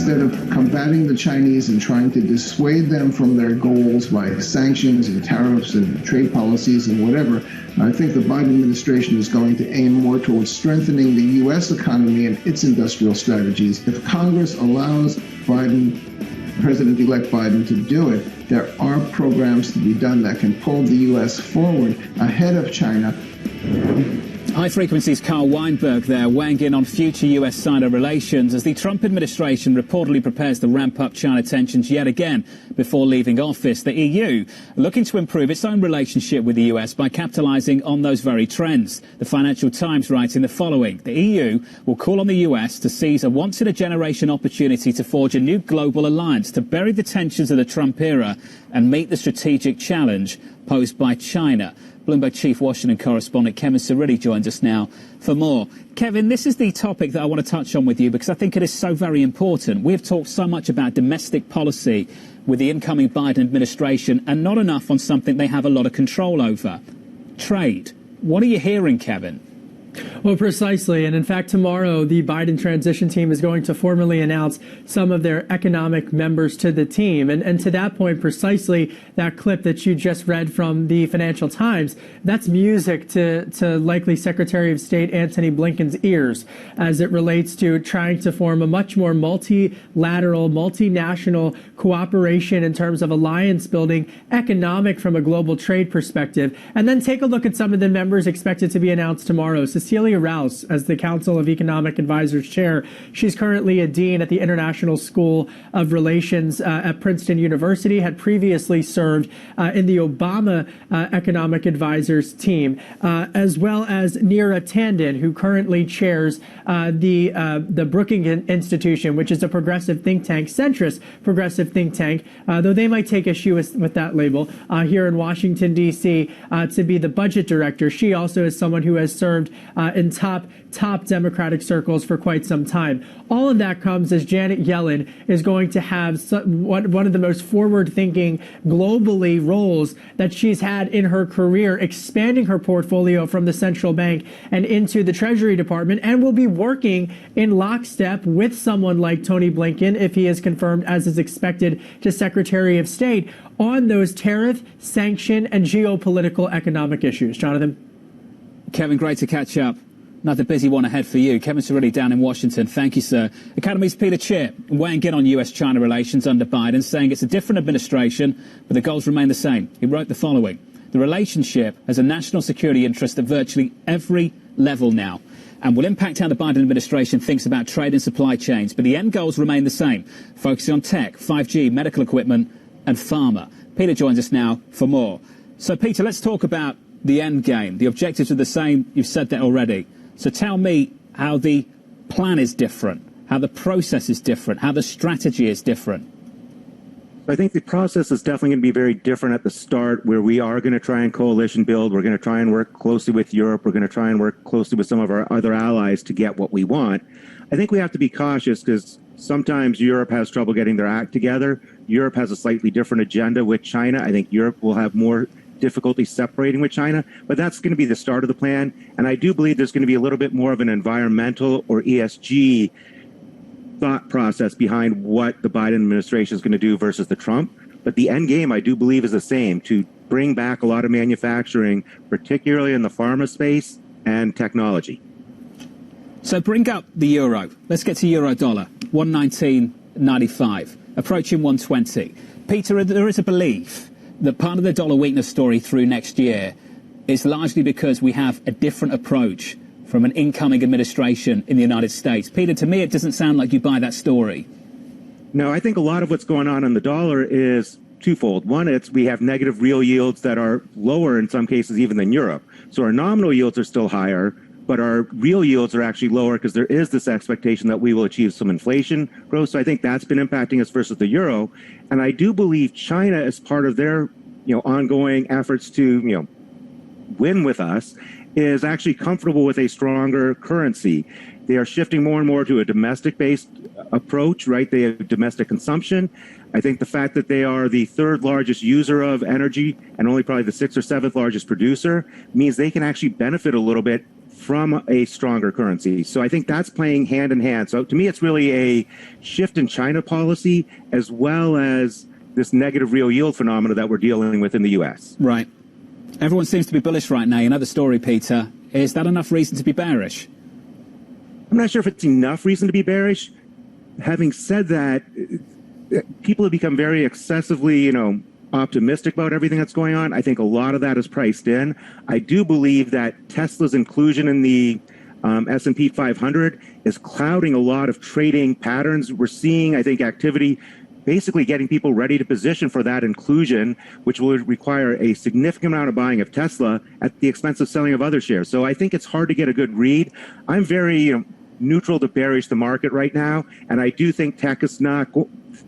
instead of combating the Chinese and trying to dissuade them from their goals by sanctions and tariffs and trade policies and whatever, I think the Biden administration is going to aim more towards strengthening the U.S. economy and its industrial strategies. If Congress allows President-elect Biden to do it, there are programs to be done that can pull the U.S. forward ahead of China. High Frequency's Carl Weinberg there, weighing in on future US-China relations as the Trump administration reportedly prepares to ramp up China tensions yet again before leaving office. The EU looking to improve its own relationship with the US by capitalizing on those very trends. The Financial Times writing the following: the EU will call on the US to seize a once-in-a-generation opportunity to forge a new global alliance to bury the tensions of the Trump era and meet the strategic challenge posed by China. Bloomberg chief Washington correspondent Kevin Cirilli joins us now for more. Kevin, this is the topic that I want to touch on with you because I think it is so very important. We have talked so much about domestic policy with the incoming Biden administration and not enough on something they have a lot of control over: trade. What are you hearing, Kevin? Well, precisely. And in fact, tomorrow, the Biden transition team is going to formally announce some of their economic members to the team. And to that point, precisely that clip that you just read from the Financial Times, that's music to likely Secretary of State Antony Blinken's ears as it relates to trying to form a much more multilateral, multinational cooperation in terms of alliance building, economic from a global trade perspective. And then take a look at some of the members expected to be announced tomorrow. Cecilia Rouse, as the Council of Economic Advisors chair, she's currently a dean at the International School of Relations at Princeton University, had previously served in the Obama Economic Advisors team, as well as Neera Tanden, who currently chairs the Brookings Institution, which is a progressive think tank, centrist progressive think tank, though they might take issue with that label, here in Washington, D.C., to be the budget director. She also is someone who has served in top Democratic circles for quite some time. All of that comes as Janet Yellen is going to have one of the most forward-thinking globally roles that she's had in her career, expanding her portfolio from the central bank and into the Treasury Department, and will be working in lockstep with someone like Tony Blinken, if he is confirmed as is expected to Secretary of State, on those tariff, sanction, and geopolitical economic issues. Jonathan? Kevin, great to catch up. Another busy one ahead for you. Kevin Cirilli down in Washington. Thank you, sir. Academy's Peter Chip weighing in on US-China relations under Biden, saying it's a different administration, but the goals remain the same. He wrote the following: the relationship has a national security interest at virtually every level now and will impact how the Biden administration thinks about trade and supply chains, but the end goals remain the same, focusing on tech, 5G, medical equipment and pharma. Peter joins us now for more. So, Peter, let's talk about the end game. The objectives are the same. You've said that already. So tell me how the plan is different, how the process is different, how the strategy is different. I think the process is definitely going to be very different at the start, where we are going to try and coalition build. We're going to try and work closely with Europe. We're going to try and work closely with some of our other allies to get what we want. I think we have to be cautious because sometimes Europe has trouble getting their act together. Europe has a slightly different agenda with China. I think Europe will have more difficulty separating with China, but that's going to be the start of the plan. And I do believe there's going to be a little bit more of an environmental or ESG thought process behind what the Biden administration is going to do versus the Trump. But the end game, I do believe, is the same: to bring back a lot of manufacturing, particularly in the pharma space and technology. So bring up the euro. Let's get to euro dollar, 119.95, approaching 120. Peter, there is a belief that part of the dollar weakness story through next year is largely because we have a different approach from an incoming administration in the United States. Peter, to me, it doesn't sound like you buy that story. No, I think a lot of what's going on the dollar is twofold. One, it's we have negative real yields that are lower in some cases even than Europe. So our nominal yields are still higher, but our real yields are actually lower because there is this expectation that we will achieve some inflation growth. So I think that's been impacting us versus the euro. And I do believe China, as part of their ongoing efforts to win with us, is actually comfortable with a stronger currency. They are shifting more and more to a domestic-based approach, right? They have domestic consumption. I think the fact that they are the third largest user of energy and only probably the sixth or seventh largest producer means they can actually benefit a little bit from a stronger currency. So I think that's playing hand in hand. So to me, it's really a shift in China policy as well as this negative real yield phenomena that we're dealing with in the U.S. Right. Everyone seems to be bullish right now. Another story, Peter. Is that enough reason to be bearish? I'm not sure if it's enough reason to be bearish. Having said that, people have become very excessively, optimistic about everything that's going on. I think a lot of that is priced in. I do believe that Tesla's inclusion in the S&P 500 is clouding a lot of trading patterns. We're seeing, I think, activity basically getting people ready to position for that inclusion, which will require a significant amount of buying of Tesla at the expense of selling of other shares. So I think it's hard to get a good read. I'm very neutral to bearish the market right now, and I do think tech is not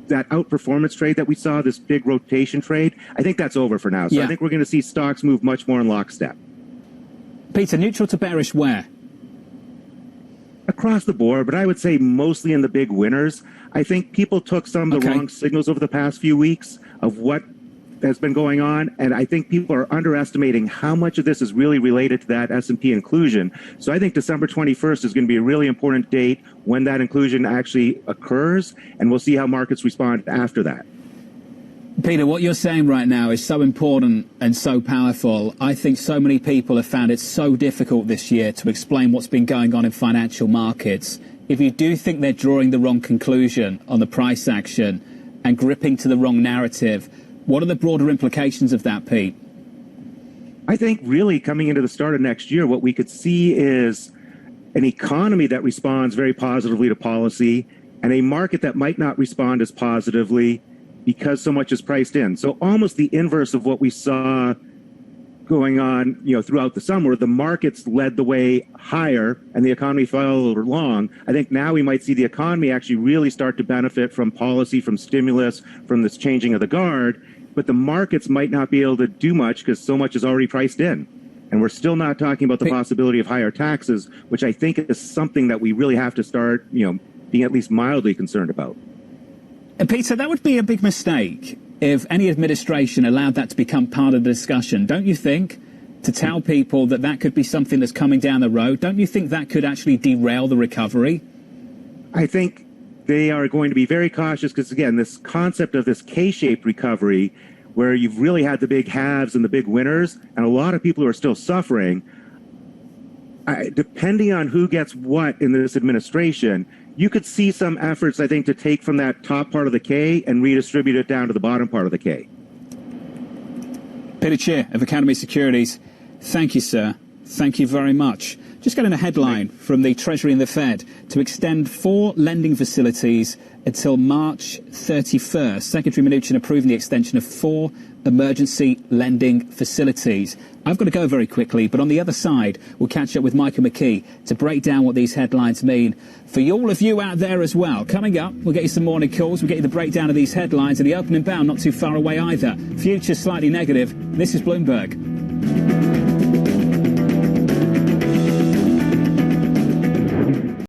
that outperformance trade that we saw, this big rotation trade. I think that's over for now. So I think we're going to see stocks move much more in lockstep. Peter, neutral to bearish where? Across the board, but I would say mostly in the big winners. I think people took some of the wrong signals over the past few weeks of what has been going on, and I think people are underestimating how much of this is really related to that S&P inclusion. So I think December 21st is going to be a really important date when that inclusion actually occurs, and we'll see how markets respond after that. Peter, what you're saying right now is so important and so powerful. I think so many people have found it so difficult this year to explain what's been going on in financial markets. If you do think they're drawing the wrong conclusion on the price action and gripping to the wrong narrative, what are the broader implications of that, Pete? I think really coming into the start of next year, what we could see is an economy that responds very positively to policy and a market that might not respond as positively because so much is priced in. So almost the inverse of what we saw going on, throughout the summer. The markets led the way higher and the economy followed along. I think now we might see the economy actually really start to benefit from policy, from stimulus, from this changing of the guard. But the markets might not be able to do much because so much is already priced in. And we're still not talking about the possibility of higher taxes, which I think is something that we really have to start, being at least mildly concerned about. And Peter, that would be a big mistake if any administration allowed that to become part of the discussion. Don't you think? To tell people that that could be something that's coming down the road, don't you think that could actually derail the recovery? I think they are going to be very cautious because, again, this concept of this K-shaped recovery where you've really had the big haves and the big winners and a lot of people who are still suffering, depending on who gets what in this administration, you could see some efforts, I think, to take from that top part of the K and redistribute it down to the bottom part of the K. Peter Chair of Academy Securities, thank you, sir. Thank you very much. Just getting a headline from the Treasury and the Fed to extend 4 lending facilities until March 31st. Secretary Mnuchin approving the extension of 4 emergency lending facilities. I've got to go very quickly, but on the other side, we'll catch up with Michael McKee to break down what these headlines mean for all of you out there as well. Coming up, we'll get you some morning calls. We'll get you the breakdown of these headlines and the opening bound not too far away either. Future slightly negative. This is Bloomberg.